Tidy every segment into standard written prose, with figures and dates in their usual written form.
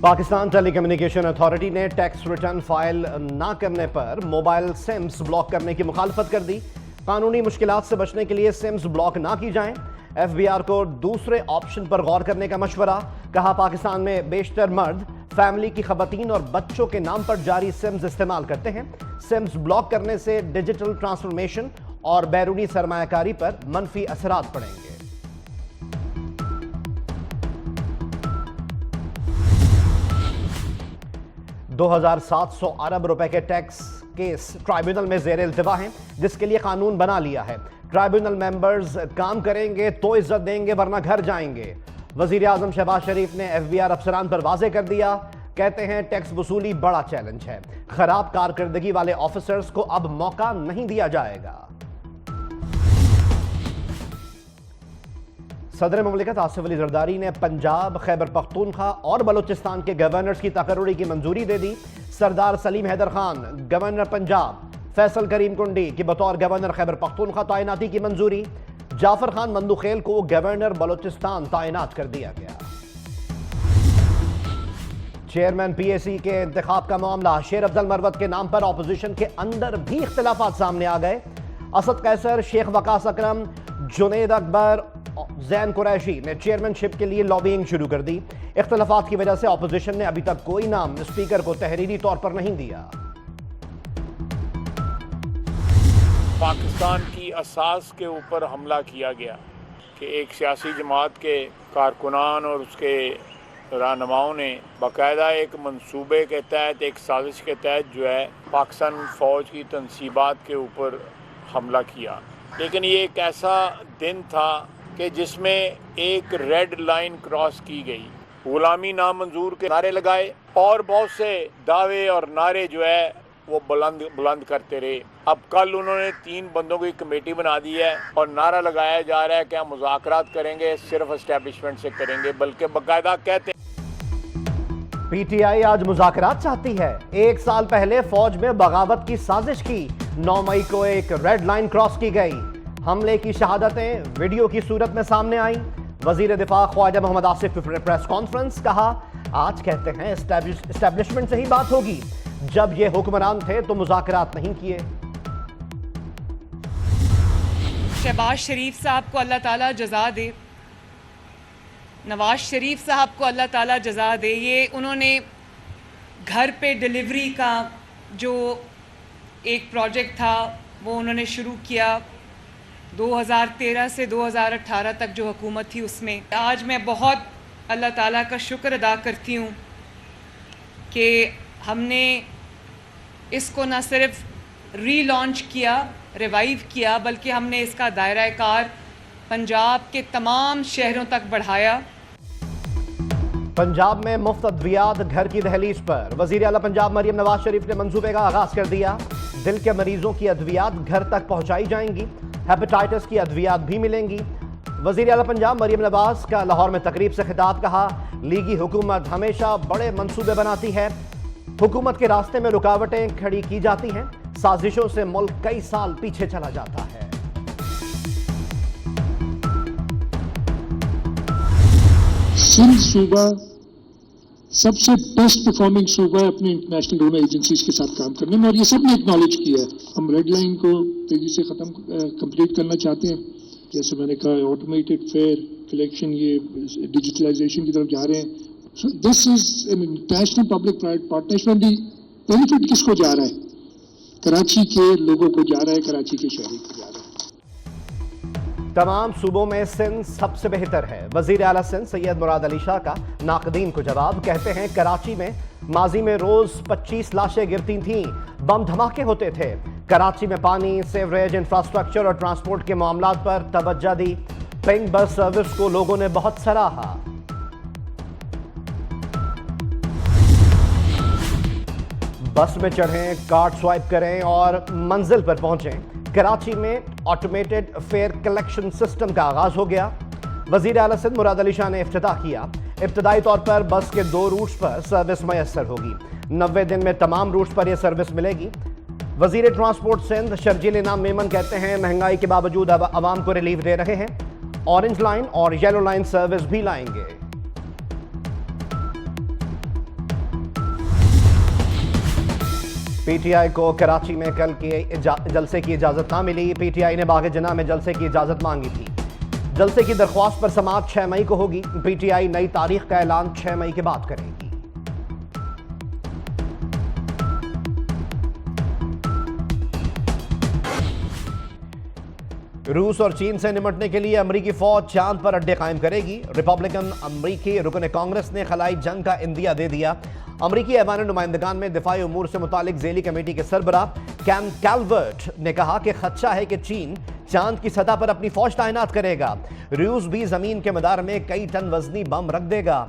Pakistan telecommunication authority ने tax return file ना करने पर मोबाइल सिम्स ब्लॉक करने की मुखालफत कर दी। कानूनी मुश्किलात से बचने के लिए सिम्स ब्लॉक ना की जाएं। FBI को दूसरे ऑप्शन पर गौर करने का मशवरा। कहा, पाकिस्तान में बेशतर मर्द फैमिली की खवातीन और बच्चों के नाम पर जारी सिम्स इस्तेमाल करते हैं। सिम्स ब्लॉक करने से डिजिटल ट्रांसफॉर्मेशन और बैरूनी सरमायाकारी पर मनफी असरात पड़ेंगे। 2700 अरब रुपए के टैक्स केस ट्राइब्यूनल में ज़ेर इल्तिवा हैं, जिसके लिए कानून बना लिया है। ट्राइब्यूनल मेंबर्स काम करेंगे तो इज्जत देंगे, वरना घर जाएंगे। वजीर आजम शहबाज शरीफ ने FBR अफसरान पर वाजे कर दिया। कहते हैं, टैक्स वसूली बड़ा चैलेंज है। खराब कारकर्दगी वाले ऑफिसर्स को अब मौका नहीं दिया जाएगा। सदर मुमलिकत आसिफ अली जरदारी ने पंजाब, खैबर पख्तूनख्वा और बलूचिस्तान के गवर्नर्स की तकर्रुरी की मंजूरी दे दी। सरदार सलीम हैदर खान गवर्नर पंजाब, फैसल करीम कुंडी की बतौर गवर्नर खैबर पख्तूनख्वा तैनाती की मंजूरी। जाफर खान मंदुखेल को गवर्नर बलूचिस्तान तैनात कर दिया गया। चेयरमैन PAC के इंतखाब का मामला, शेर अफजल मरवत के नाम पर ऑपोजिशन के अंदर भी इख्तिलाफात सामने आ गए। असद कैसर, शेख वकास अकरम, जुनैद अकबर, जैन कुरैशी ने चेयरमैनशिप के लिए लॉबिंग शुरू कर दी। इख्तिलाफात की वजह से ऑपोजिशन ने अभी तक कोई नाम स्पीकर को तहरीरी तौर पर नहीं दिया। पाकिस्तान की असास के ऊपर हमला किया गया कि एक सियासी जमात के कारकुनान और उसके रहनुमाओं ने बाकायदा एक मंसूबे के तहत, एक साजिश के तहत जो है पाकिस्तान फ़ौज की तनसीबात के ऊपर हमला किया। लेकिन ये एक ऐसा दिन था कि जिसमें एक रेड लाइन क्रॉस की गई। गुलामी नामंजूर के नारे लगाए और बहुत से दावे और नारे जो है वो बुलंद करते रहे। अब कल उन्होंने 3 बंदों की कमेटी बना दी है और नारा लगाया जा रहा है कि हम मुज़ाकरात करेंगे, सिर्फ एस्टेब्लिशमेंट से करेंगे, बल्कि बाकायदा कहते हैं। PTI आज मुज़ाकरात चाहती है। 1 साल पहले फौज में बगावत की साजिश की। 9 मई को एक रेड लाइन क्रॉस की गई। हमले की शहादतें वीडियो की सूरत में सामने आई। वजीर दिफा ख्वाजा मोहम्मद आसिफ प्रेस कॉन्फ्रेंस। कहा, आज कहते हैं एस्टेब्लिशमेंट से ही बात होगी। जब ये हुक्मरान थे तो मुज़ाकरात नहीं किए। शहबाज शरीफ साहब को अल्लाह ताला जज़ा दे, नवाज शरीफ साहब को अल्लाह ताला जज़ा दे। ये उन्होंने घर पे डिलीवरी का जो एक प्रोजेक्ट था वो उन्होंने शुरू किया 2013 से 2018 तक जो हुकूमत थी उसमें। आज मैं बहुत अल्लाह ताला का शुक्र अदा करती हूँ कि हमने इसको न सिर्फ रीलॉन्च किया, रिवाइव किया, बल्कि हमने इसका दायरा कार पंजाब के तमाम शहरों तक बढ़ाया। पंजाब में मुफ्त अद्वियात घर की दहलीज पर वजीर आला पंजाब मरियम नवाज शरीफ ने मंसूबे का आगाज कर दिया। दिल के मरीजों की अद्वियात घर तक पहुंचाई जाएंगी। हेपेटाइटिस की अद्वियात भी मिलेंगी। वजीर आला पंजाब मरियम नवाज का लाहौर में तकरीब से खिताब। कहा, लीगी हुकूमत हमेशा बड़े मंसूबे बनाती है। हुकूमत के रास्ते में रुकावटें खड़ी की जाती हैं। साजिशों से मुल्क कई साल पीछे चला जाता है। सिंध सूबा सबसे बेस्ट परफॉर्मिंग सूबा है अपने इंटरनेशनल डोनर एजेंसीज के साथ काम करने में, और ये सब ने एक्नॉलेज किया है। हम रेड लाइन को तेजी से कंप्लीट करना चाहते हैं। जैसे मैंने कहा, ऑटोमेटेड फेयर कलेक्शन, ये डिजिटलाइजेशन की तरफ जा रहे हैं। So this is national public private partnership. Benefit किसको जा रहा है? कराची के लोगों को जा रहा है, कराची के शहरी को जा रहा है। तमाम सूबों में सिंध सबसे बेहतर है। वजीर आला सिंध सैयद मुराद अली शाह का नाकदीन को जवाब। कहते हैं, कराची में माजी में रोज 25 लाशें गिरती थीं, बम धमाके होते थे। कराची में पानी, सेवरेज, इंफ्रास्ट्रक्चर और ट्रांसपोर्ट के मामलात पर तवज्जो दी। पिंक बस सर्विस को लोगों ने बहुत सराहा। बस में चढ़ें, कार्ड स्वाइप करें और मंजिल पर पहुंचें। कराची में ऑटोमेटेड फेयर कलेक्शन सिस्टम का आगाज हो गया। वजीर आला सिंध मुराद अली शाह ने इफ्तिताह किया। इब्तदाई तौर पर बस के 2 रूट्स पर सर्विस मैसर होगी। 90 दिन में तमाम रूट्स पर यह सर्विस मिलेगी। वजीर ट्रांसपोर्ट सिंध शर्जील इनाम मेमन कहते हैं, महंगाई के बावजूद अब आवाम को रिलीफ दे रहे हैं। ऑरेंज लाइन और येलो लाइन सर्विस भी लाएंगे। पीटीआई को कराची में कल के जलसे की इजाजत ना मिली। पीटीआई ने बाग जना में जलसे की इजाजत मांगी थी। जलसे की दरख्वास्त पर समाअत 6 मई को होगी। पीटीआई नई तारीख का ऐलान 6 मई के बाद करेगी। रूस और चीन से निपटने के लिए अमरीकी फौज चांद पर अड्डे कायम करेगी। रिपब्लिकन अमरीकी रुकन कांग्रेस ने खलाई जंग का इंदिया दे दिया। अमरीकी ऐवान नुमाइंदगान में दिफाई उमूर से मुतालिक झेली कमेटी के सरबराह कैम कैल्वर्ट ने कहा कि खदशा है कि चीन चांद की सतह पर अपनी फौज तैनात करेगा। रूस भी जमीन के मदार में कई टन वजनी बम रख देगा।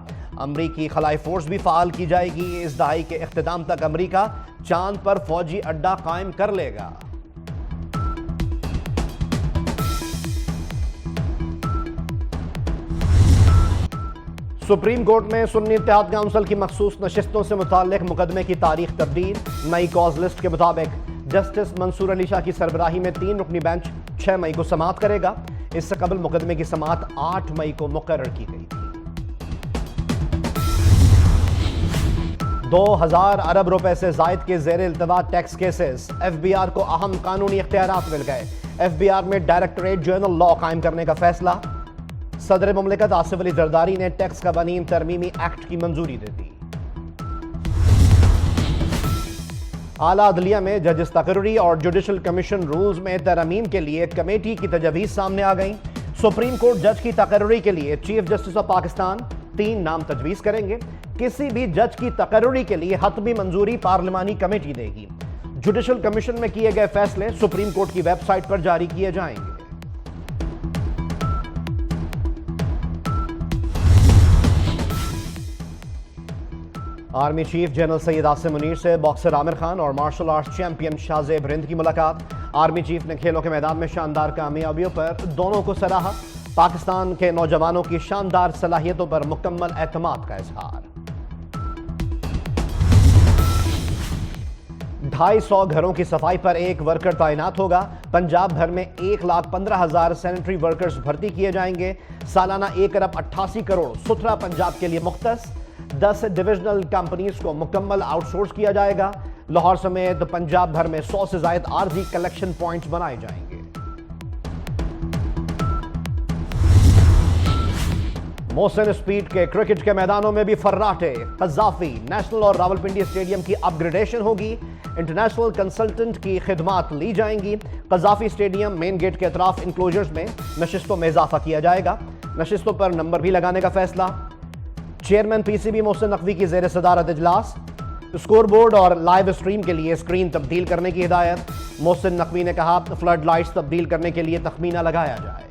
अमरीकी खलाई फोर्स भी फाल की जाएगी। इस दहाई के इख्तिताम तक अमरीका चांद पर फौजी अड्डा कायम कर लेगा। सुप्रीम कोर्ट में सुन्नी इत्तेहाद काउंसिल की मखसूस नशिस्तों से मुताल्लिक मुकदमे की तारीख तब्दील। नई कॉज लिस्ट के मुताबिक जस्टिस मंसूर अली शाह की सरबराही में 3 रुकनी बेंच 6 मई को समाअत करेगा। इससे कबल मुकदमे की समाअत 8 मई को मुकर्रर की गई थी। 2000 अरब रुपए से जायद के जेर इल्तवा टैक्स केसेस। FBI को अहम कानूनी इख्तियारात मिल गए। FBI में डायरेक्टरेट जनरल लॉ कायम करने का फैसला। सदर मुमलिकत आसिफ अली जरदारी ने टैक्स कवानीन तरमीमी एक्ट की मंजूरी दे दी। आला अदलिया में जजेस तकर्री और जुडिशल कमीशन रूल्स में तरमीम के लिए कमेटी की तजवीज़ सामने आ गई। सुप्रीम कोर्ट जज की तकर्री के लिए चीफ जस्टिस ऑफ पाकिस्तान 3 नाम तजवीज़ करेंगे। किसी भी जज की तकर्री के लिए हतमी मंजूरी पार्लिमानी कमेटी देगी। जुडिशल कमीशन में किए गए फैसले सुप्रीम कोर्ट की वेबसाइट पर जारी किए जाएंगे। Army chief general Syed Asim Munir से बॉक्सर आमिर खान और martial arts champion Shahzeb Rind की मुलाकात। आर्मी चीफ ने खेलों के मैदान में शानदार कामयाबियों पर दोनों को सराहा। पाकिस्तान के नौजवानों की शानदार सलाहियतों पर मुकम्मल एतमाद का इजहार। 250 घरों की सफाई पर एक वर्कर तैनात होगा। पंजाब भर में 1,15,000 सैनिटरी वर्कर्स भर्ती किए जाएंगे। सालाना 1 अरब 88 करोड़ सुथरा पंजाब के लिए मुख्तस। 10 डिविजनल कंपनीज को मुकम्मल आउटसोर्स किया जाएगा। लाहौर समेत पंजाब भर में 100 से ज्यादा आरजी कलेक्शन पॉइंट्स बनाए जाएंगे। मोहसिन स्पीड के क्रिकेट के मैदानों में भी फर्राटे। कज़ाफी नेशनल और रावलपिंडी स्टेडियम की अपग्रेडेशन होगी। इंटरनेशनल कंसल्टेंट की खिदमात ली जाएंगी। कज़ाफी स्टेडियम मेन गेट के अतराफ इंक्लोजर्स में नशिस्तों में इजाफा किया जाएगा। नशिस्तों पर नंबर भी लगाने का फैसला। चेयरमैन पीसीबी मोहसिन नकवी की जेर सदारत इजलास। स्कोरबोर्ड और लाइव स्ट्रीम के लिए स्क्रीन तब्दील करने की हिदायत। मोहसिन नकवी ने कहा फ्लड लाइट्स तब्दील करने के लिए तखमीना लगाया जाए।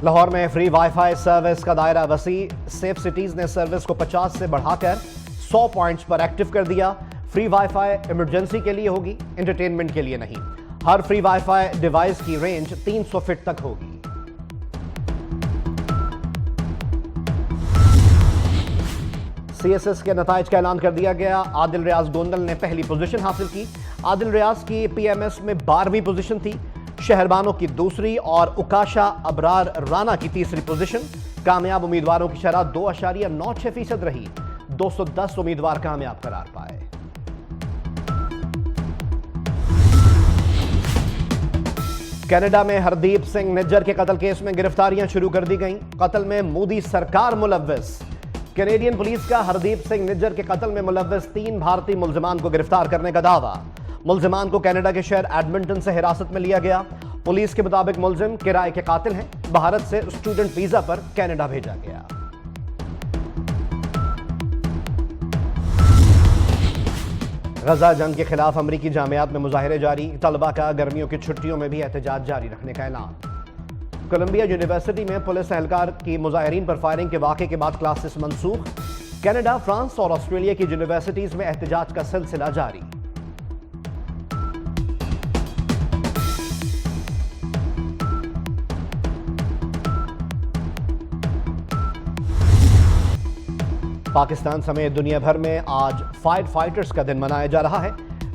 लाहौर में फ्री वाईफाई सर्विस का दायरा वसी। सेफ सिटीज ने सर्विस को 50 से बढ़ाकर 100 पॉइंट्स पर एक्टिव कर दिया। फ्री वाईफाई इमरजेंसी के लिए होगी, एंटरटेनमेंट के लिए नहीं। हर फ्री वाईफाई डिवाइस की रेंज 300 फीट तक होगी। सीएसएस के नताइज का ऐलान कर दिया गया। आदिल रियाज गोंदल ने पहली पोजीशन हासिल की। आदिल रियाज की पीएमएस में 12वीं पोजीशन थी। शहरबानों की दूसरी और उकाशा अबरार राना की तीसरी पोजीशन। कामयाब उम्मीदवारों की शरह 2.96% रही। 210 उम्मीदवार कामयाब करार पाए। कनाडा में हरदीप सिंह निज्जर के कत्ल केस में गिरफ्तारियां शुरू कर दी गईं। कत्ल में मोदी सरकार मुलव्वस। कैनेडियन पुलिस का हरदीप सिंह निज्जर के कत्ल में मुलव्वस 3 भारतीय मुल्जिमान को गिरफ्तार करने का दावा। मुल्जिमान को कनाडा के शहर एडमिंटन से हिरासत में लिया गया। पुलिस के मुताबिक मुल्जिम किराए के कातिल हैं। भारत से स्टूडेंट वीजा पर कनाडा भेजा गया। गजा जंग के खिलाफ अमरीकी जामियात में मुजाहिरे जारी। तलबा का गर्मियों की छुट्टियों में भी एहतजाज जारी रखने का ऐलान। कोलंबिया यूनिवर्सिटी में पुलिस एहलकार की मुजाहिरीन पर फायरिंग के वाक़े के बाद क्लासेस मनसूख। कनाडा, फ्रांस और ऑस्ट्रेलिया की यूनिवर्सिटीज में एहतजाज का सिलसिला जारी। पाकिस्तान समेत दुनिया भर में आज फायर फाइटर्स का दिन मनाया जा रहा है।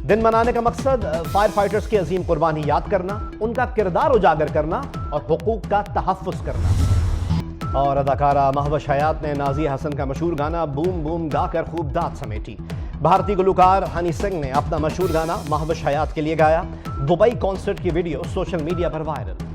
दिन मनाने का मकसद फायर फाइटर्स की अजीम कुर्बानी याद करना, उनका किरदार उजागर करना और हुकूक का तहफ़्फ़ुज़ करना। और अदाकारा महवश हयात ने नाज़िया हसन का मशहूर गाना बूम बूम गाकर खूब दाद समेटी। भारतीय गुलकार हनी सिंह ने अपना मशहूर गाना महवश हयात के लिए गाया। दुबई कॉन्सर्ट की वीडियो सोशल मीडिया पर वायरल।